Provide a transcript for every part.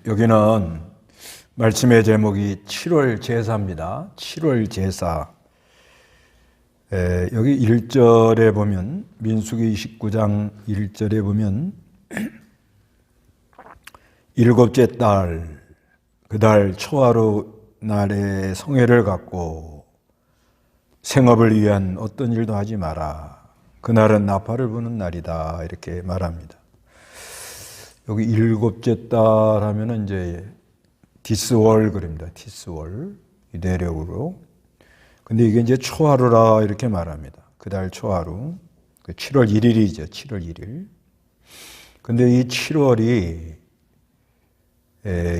여기는 말씀의 제목이 7월 제사입니다. 7월 제사. 여기 1절에 보면, 민수기 29장 1절에 보면, 일곱째 달, 그 달 초하루 날에 성회를 갖고 생업을 위한 어떤 일도 하지 마라. 그날은 나팔을 부는 날이다. 이렇게 말합니다. 여기 일곱째 달 하면은 이제 디스월 그럽니다. 디스월. 대략으로. 근데 이게 이제 초하루라 이렇게 말합니다. 그 달 초하루. 7월 1일이죠. 7월 1일. 근데 이 7월이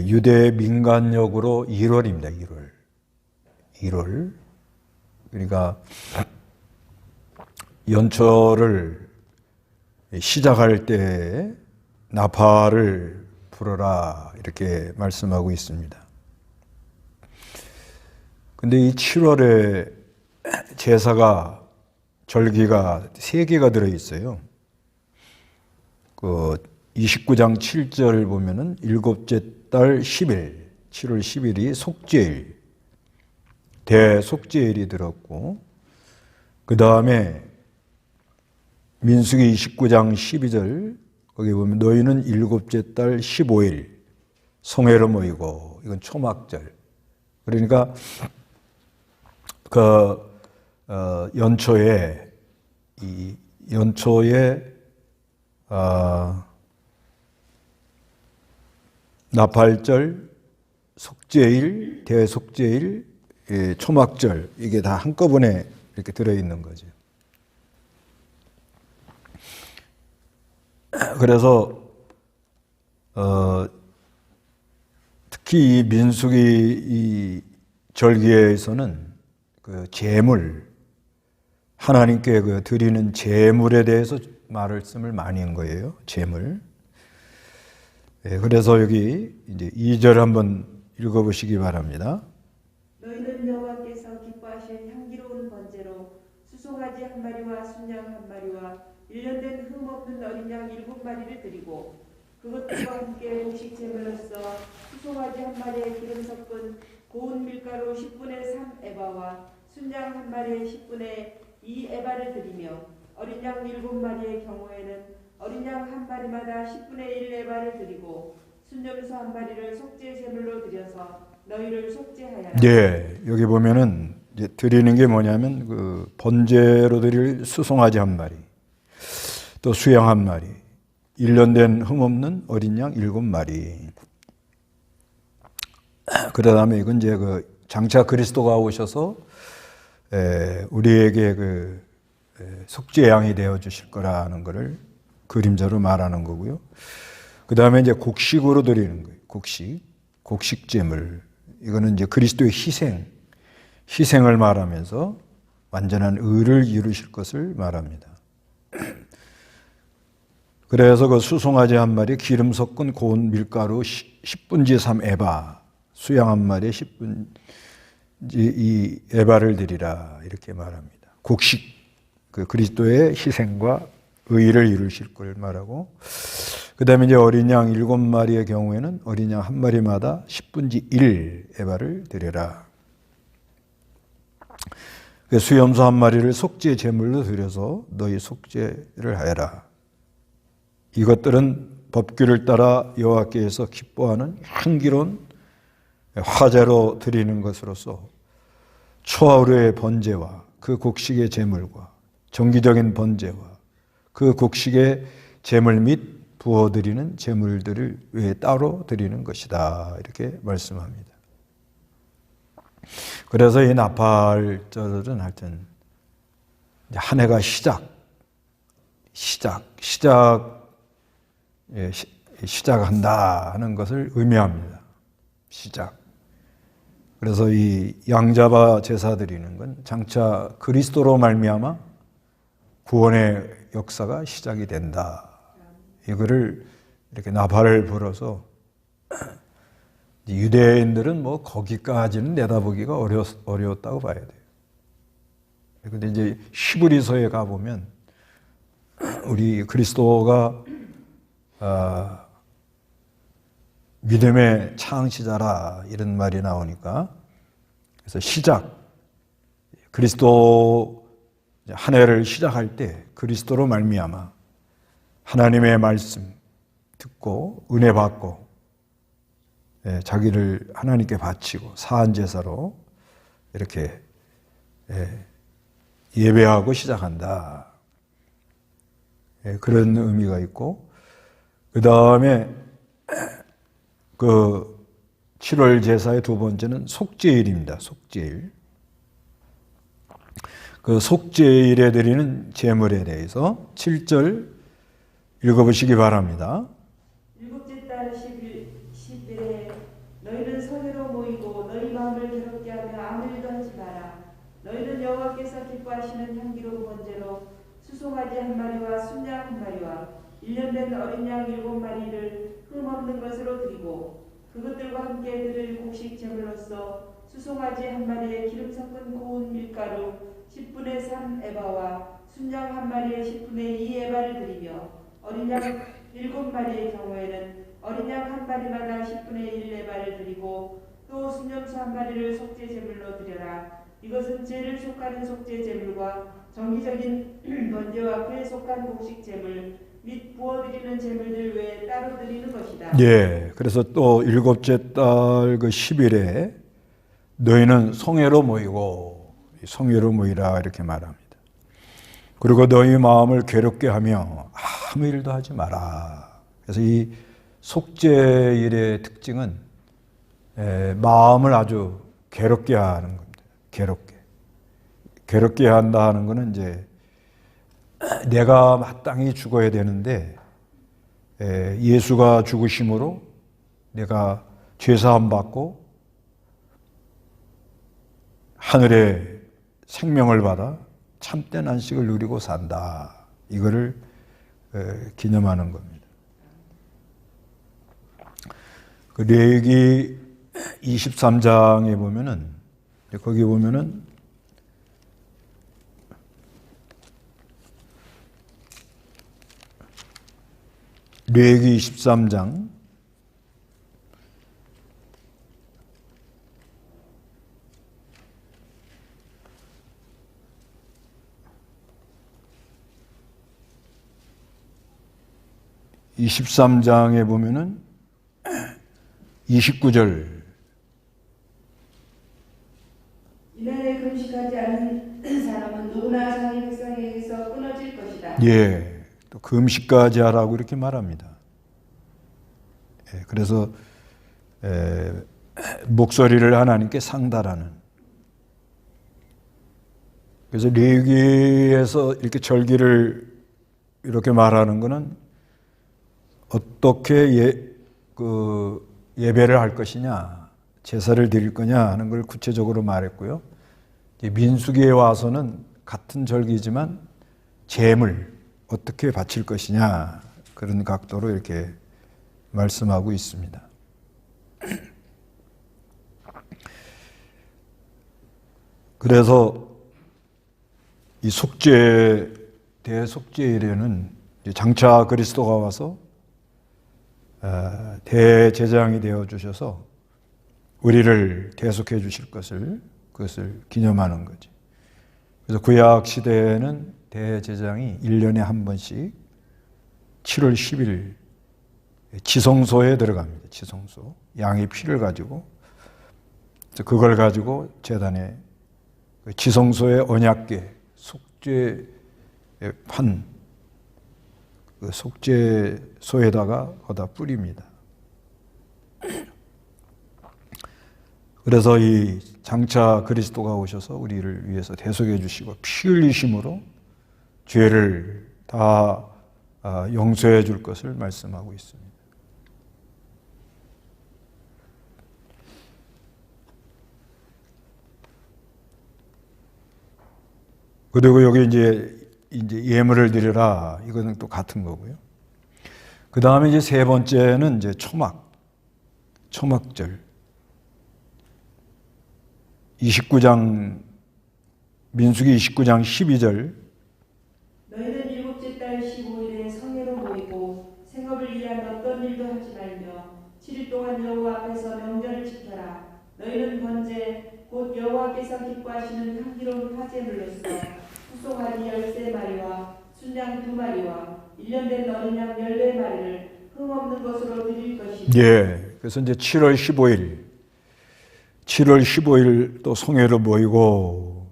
유대 민간력으로 1월입니다. 1월. 그러니까 연초를 시작할 때 나팔을 불어라 이렇게 말씀하고 있습니다. 근데 이 7월에 제사가 절기가 3개가 들어 있어요. 그 29장 7절 보면은 일곱째 달 10일, 7월 10일이 속죄일, 대속죄일이 들었고, 그 다음에 민수기 29장 12절 거기 보면 너희는 일곱째 달 15일 성회로 모이고, 이건 초막절. 그러니까 연초에 나팔절, 속죄일, 대속죄일, 초막절, 이게 다 한꺼번에 이렇게 들어있는 거죠. 그래서 특히 이 민수기 이 절기에서는 그 제물, 하나님께 그 드리는 제물에 대해서 말씀을 많이 한 거예요. 제물. 그래서 여기 이제 2절 한번 읽어보시기 바랍니다. 너희는 여호와께서 기뻐하실 향기로운 번제로 수송아지 한 마리와 순양 한 마리와 1년 된 흠 없는 어린 양 7마리를 드리고 그것들과 함께 곡식 제물로서 수송아지 한 마리에 기름 섞은 고운 밀가루 10분의 3 에바와 순양 한 마리에 10분의 2 에바를 드리며 어린 양 7마리의 경우에는 어린 양 한 마리마다 10분의 1 에바를 드리고 순염소 한 마리를 속죄 제물로 드려서 너희를 속죄하여라. 네, 여기 보면은 이제 드리는 게 뭐냐면 그 번제로 드릴 수송아지 한 마리, 또 수양 한 마리, 1년 된 흠없는 어린 양 7마리. 그 다음에 이건 이제 그 장차 그리스도가 오셔서 우리에게 그 속죄 양이 되어 주실 거라는 것을 그림자로 말하는 거고요. 그 다음에 이제 곡식으로 드리는 거예요. 곡식 제물. 이거는 이제 그리스도의 희생을 말하면서 완전한 의를 이루실 것을 말합니다. 그래서 그 수송아지 한 마리 기름 섞은 고운 밀가루 10분지 3 에바, 수양 한 마리에 10분지 2 에바를 드리라 이렇게 말합니다. 곡식, 그 그리스도의 희생과 의를 이루실 걸 말하고, 그 다음에 이제 어린 양 7마리의 경우에는 어린 양 한 마리마다 10분지 1 에바를 드려라. 수염소 한 마리를 속죄 제물로 드려서 너희 속죄를 하여라. 이것들은 법규를 따라 여호와께서 기뻐하는 향기로운 화제로 드리는 것으로서 초하루의 번제와 그 곡식의 제물과 정기적인 번제와 그 곡식의 제물 및 부어드리는 제물들을 왜 따로 드리는 것이다 이렇게 말씀합니다. 그래서 이 나팔절은 하여튼 한 해가 시작한다 하는 것을 의미합니다. 시작. 그래서 이 양잡아 제사 드리는 건 장차 그리스도로 말미암아 구원의 역사가 시작이 된다. 이거를 이렇게 나팔을 불어서 유대인들은 뭐 거기까지는 내다보기가 어려웠다고 봐야 돼요. 그런데 이제 히브리서에 가보면 우리 그리스도가 믿음의 창시자라 이런 말이 나오니까 그래서 시작, 그리스도 한 해를 시작할 때 그리스도로 말미암아 하나님의 말씀 듣고 은혜 받고 자기를 하나님께 바치고 사한 제사로 이렇게 예배하고 시작한다. 그런 의미가 있고, 그 다음에 그 7월 제사의 두 번째는 속죄일입니다. 속죄일. 그 속죄일에 드리는 제물에 대해서 7절 읽어보시기 바랍니다. 일곱째 달 10일에 너희는 성회로 모이고 너희 마음을 괴롭게 하며 아무 일도 하지 마라. 너희는 여호와께서 기뻐하시는 향기로운 번제로 수송아지 한 마리와 순양 한 마리와 1년 된 어린 양 7마리를 흠없는 것으로 드리고 그것들과 함께 드릴 곡식 제물로서 수송아지 한 마리에 기름 섞은 고운 밀가루 10분의 3 에바와 순양 한 마리에 10분의 2 에바를 드리며 어린 양 7마리의 경우에는 어린 양 한 마리마다 10분의 1 에바를 드리고 또 순염소 한 마리를 속죄 제물로 드려라. 이것은 죄를 속하는 속죄 제물과 정기적인 번제와 그에 속한 곡식 제물 및 부어드리는 제물들 외에 따로 드리는 것이다. 예, 그래서 또 일곱째 달 그 10일에 너희는 성회로 모이고 성회로 모이라 이렇게 말합니다. 그리고 너희 마음을 괴롭게 하며 아무 일도 하지 마라. 그래서 이 속죄일의 특징은 마음을 아주 괴롭게 하는 겁니다. 괴롭게 한다 하는 것은 이제 내가 마땅히 죽어야 되는데 예수가 죽으심으로 내가 죄사함 받고 하늘의 생명을 받아 참된 안식을 누리고 산다. 이거를 기념하는 겁니다. 그 레위기 23장에 보면은 거기 보면은 레위기 23장 23장에 보면은 29절 이날에 금식하지 않은 사람은 누구나 자기 백성에게서 끊어질 것이다. 예, 또 금식까지 하라고 이렇게 말합니다. 그래서 목소리를 하나님께 상달하는. 그래서 레위기에서 이렇게 절기를 이렇게 말하는 것은 어떻게 예배를 할 것이냐, 제사를 드릴 거냐 하는 걸 구체적으로 말했고요. 민수기에 와서는 같은 절기지만 제물 어떻게 바칠 것이냐 그런 각도로 이렇게 말씀하고 있습니다. 그래서 이 대속죄일에는 장차 그리스도가 와서 대제사장이 되어 주셔서 우리를 대속해 주실 그것을 기념하는 거지. 그래서 구약 시대에는 대제사장이 1년에 한 번씩 7월 10일 지성소에 들어갑니다. 지성소. 양의 피를 가지고 그걸 가지고 제단에 지성소의 언약궤 속죄판 그 속죄소에다가 거다 뿌립니다. 그래서 이 장차 그리스도가 오셔서 우리를 위해서 대속해 주시고 피 흘리심으로 죄를 다 용서해 줄 것을 말씀하고 있습니다. 그리고 여기 이제 예물을 드리라. 이거는 또 같은 거고요. 그 다음에 이제 세 번째는 이제 초막절. 민수기 29장 12절. 너희는 일곱째 달 15일에 성회로 모이고 생업을 위한 어떤 일도 하지 말며 7일 동안 여호와 앞에서 명절을 지켜라. 너희는 번제 곧 여호와께서 기뻐하시는 향기로운 화제물로서 수송아지 13마리와 순양 2마리와 1년 된 어린 양 14마리를 흠없는 것으로 드릴 것이니. 예. 그래서 이제 7월 15일 또 성회를 모이고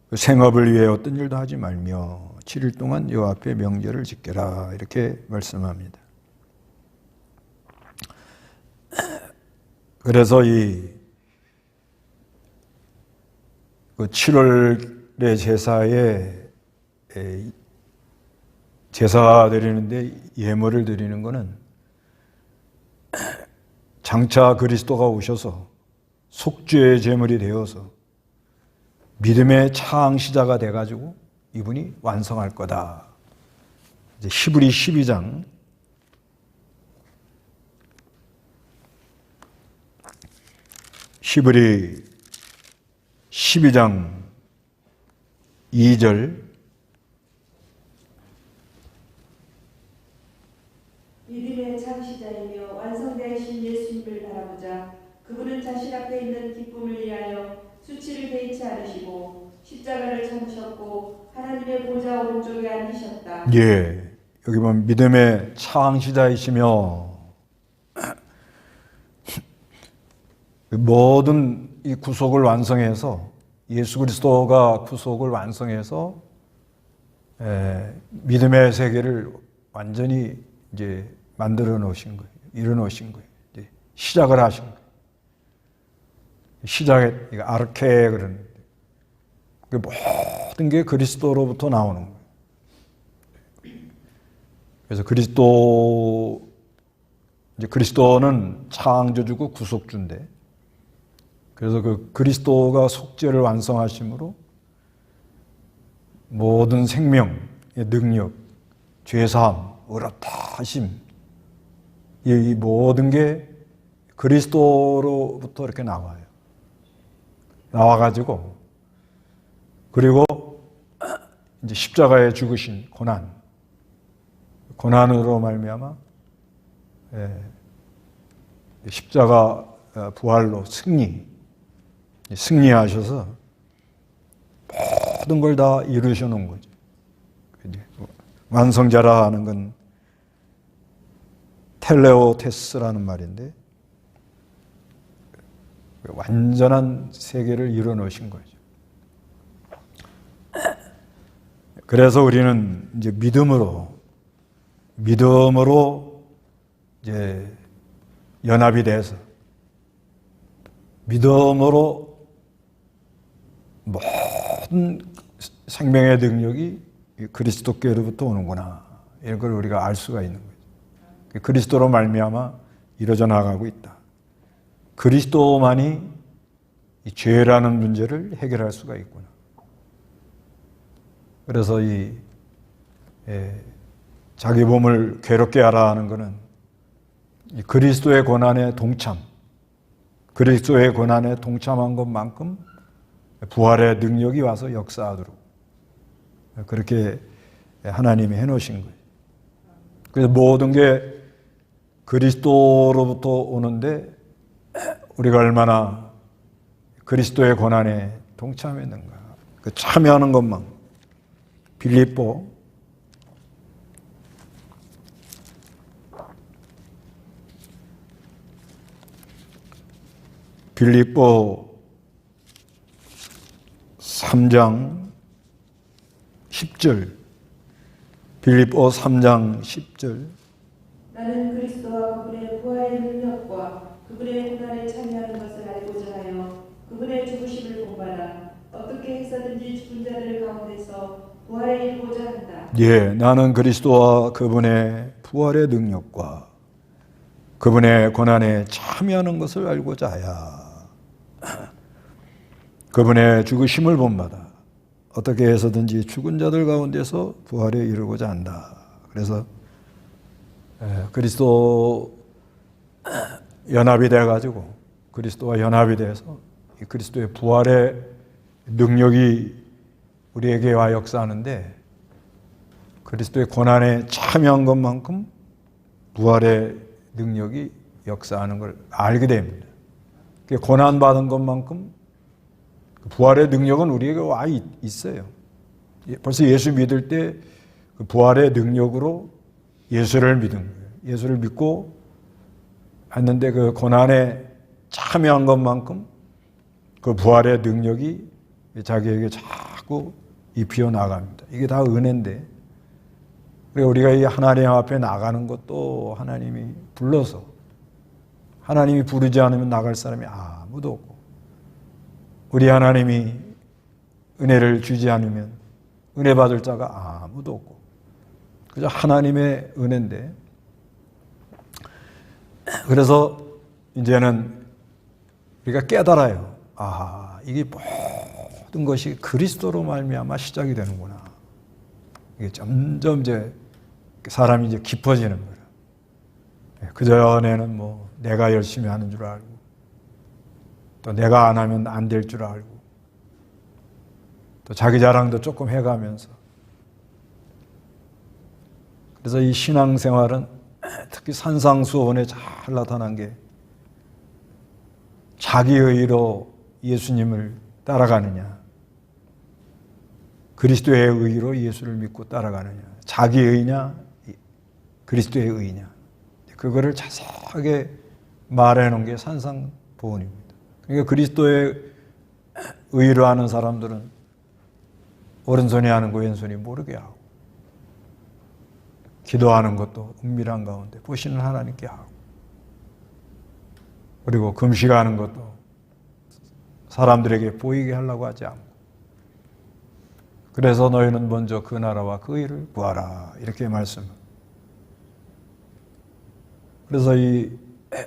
그 생업을 위해 어떤 일도 하지 말며 7일 동안 여호와 앞에 명절을 지켜라 이렇게 말씀합니다. 그래서 그 7월의 제사에 제사 드리는데 예물을 드리는 것은 장차 그리스도가 오셔서 속죄의 제물이 되어서 믿음의 창시자가 돼가지고 이분이 완성할 거다. 이제 히브리 12장 2절 믿음의 창시자이며 완성되신 예수님을 바라보자. 그분은 자신 앞에 있는 기쁨을 위하여 수치를 개의치 않으시고 십자가를 참으셨고 하나님의 보좌 오른쪽에 앉으셨다. 예, 여기 보면 믿음의 창시자이시며 모든 이 구속을 완성해서 예수 그리스도가 구속을 완성해서 믿음의 세계를 완전히 이제 만들어 놓으신 거예요. 이뤄 놓으신 거예요. 이제 시작을 하신 거예요. 시작에 아르케 그러는데 모든 게 그리스도로부터 나오는 거예요. 그래서 그리스도는 창조주고 구속주인데, 그래서 그 그리스도가 속죄를 완성하심으로 모든 생명의 능력, 죄사함, 의롭다하심, 이 모든 게 그리스도로부터 이렇게 나와요. 나와가지고, 그리고 이제 십자가에 죽으신 고난으로 말미암아 십자가 부활로 승리하셔서 모든 걸 다 이루셔 놓은 거죠. 완성자라 하는 건 텔레오테스라는 말인데 완전한 세계를 이루어 놓으신 거죠. 그래서 우리는 이제 믿음으로 이제 연합이 돼서 믿음으로 모든 생명의 능력이 그리스도께로부터 오는구나, 이런 걸 우리가 알 수가 있는 거죠. 그리스도로 말미암아 이루어져 나가고 있다. 그리스도만이 이 죄라는 문제를 해결할 수가 있구나. 그래서 자기 몸을 괴롭게 하라 하는 것은 이 그리스도의 고난에 그리스도의 고난에 동참한 것만큼 부활의 능력이 와서 역사하도록 그렇게 하나님이 해놓으신 거예요. 그래서 모든 게 그리스도로부터 오는데 우리가 얼마나 그리스도의 고난에 동참했는가, 그 참여하는 것만. 빌립보 3장 10절. 빌립보 3장 10절. 나는 그리스도와 그분의 부활의 능력과 그분의 고난에 참여하는 것을 알고자 하여 그분의 죽으심을 본받아 어떻게 해서든지 죽은 자들 가운데서 부활에 이르고자 한다. 예, 나는 그리스도와 그분의 부활의 능력과 그분의 고난에 참여하는 것을 알고자 하여 그분의 죽으심을 본받아 어떻게 해서든지 죽은 자들 가운데서 부활에 이르고자 한다. 그래서 그리스도 연합이 돼가지고 그리스도와 연합이 돼서 이 그리스도의 부활의 능력이 우리에게 와 역사하는데, 그리스도의 고난에 참여한 것만큼 부활의 능력이 역사하는 걸 알게 됩니다. 고난받은 것만큼 부활의 능력은 우리에게 와 있어요. 벌써 예수 믿을 때 그 부활의 능력으로 예수를 믿은 거예요. 예수를 믿고 했는데 그 고난에 참여한 것만큼 그 부활의 능력이 자기에게 자꾸 입히어 나갑니다. 이게 다 은혜인데, 그리고 우리가 이 하나님 앞에 나가는 것도 하나님이 불러서, 하나님이 부르지 않으면 나갈 사람이 아무도 없고, 우리 하나님이 은혜를 주지 않으면 은혜 받을 자가 아무도 없고, 그저 하나님의 은혜인데, 그래서 이제는 우리가 깨달아요. 이게 모든 것이 그리스도로 말미암아 시작이 되는구나. 이게 점점 이제 사람이 이제 깊어지는 거예요. 그전에는 뭐 내가 열심히 하는 줄 알고, 또 내가 안 하면 안 될 줄 알고, 또 자기 자랑도 조금 해가면서. 그래서 이 신앙생활은 특히 산상수훈에 잘 나타난 게, 자기의 의로 예수님을 따라가느냐, 그리스도의 의로 예수를 믿고 따라가느냐, 자기의 의냐, 그리스도의 의냐, 그거를 자세하게 말해놓은 게 산상보훈입니다. 그러니까 그리스도의 의로 하는 사람들은 오른손이 하는 거 왼손이 모르게 하고, 기도하는 것도 은밀한 가운데 보시는 하나님께 하고, 그리고 금식하는 것도 사람들에게 보이게 하려고 하지 않고, 그래서 너희는 먼저 그 나라와 그 의를 구하라, 이렇게 말씀합니다. 그래서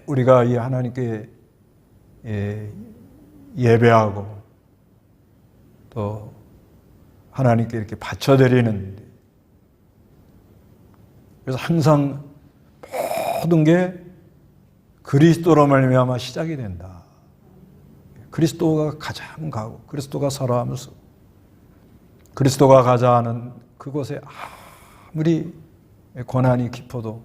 우리가 이 하나님께 예배하고 또 하나님께 이렇게 바쳐드리는, 그래서 항상 모든 게 그리스도로 말미암아 시작이 된다. 그리스도가 가장 가고, 그리스도가 살아하면서, 그리스도가 가자 하는 그곳에 아무리 고난이 깊어도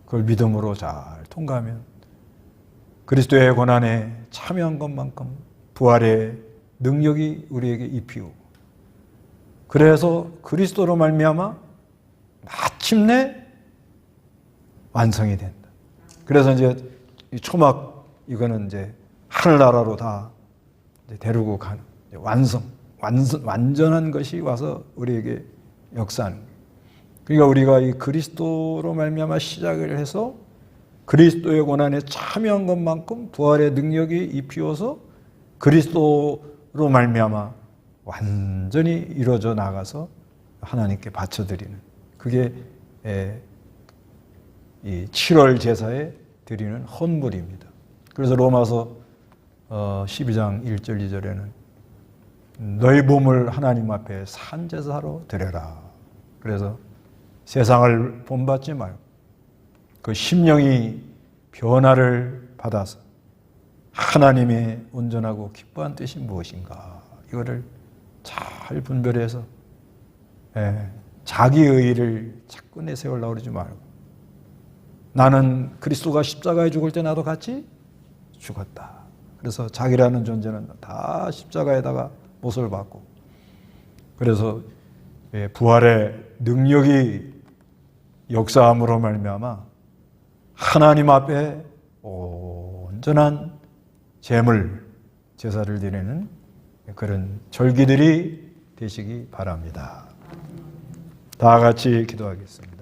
그걸 믿음으로 잘 통과하면 그리스도의 고난에 참여한 것만큼 부활의 능력이 우리에게 입히고, 그래서 그리스도로 말미암아 마침내 완성이 된다. 그래서 이제 이 초막, 이거는 이제 하늘나라로 다 이제 데리고 가는 완전한 것이 와서 우리에게 역사하는 거예요. 그러니까 우리가 이 그리스도로 말미암아 시작을 해서 그리스도의 고난에 참여한 것만큼 부활의 능력이 입히어서 그리스도로 말미암아 완전히 이루어져 나가서 하나님께 바쳐드리는, 그게 이 7월 제사에 드리는 헌물입니다. 그래서 로마서 12장 1절 2절에는 너희 몸을 하나님 앞에 산제사로 드려라. 그래서 세상을 본받지 말고 그 심령이 변화를 받아서 하나님의 온전하고 기뻐한 뜻이 무엇인가, 이거를 잘 분별해서 자기의 의를 자꾸 내세우려고 그러지 말고, 나는 그리스도가 십자가에 죽을 때 나도 같이 죽었다. 그래서 자기라는 존재는 다 십자가에다가 못을 받고, 그래서 부활의 능력이 역사함으로 말미암아 하나님 앞에 온전한 제물, 제사를 드리는 그런 절기들이 되시기 바랍니다. 다 같이 기도하겠습니다.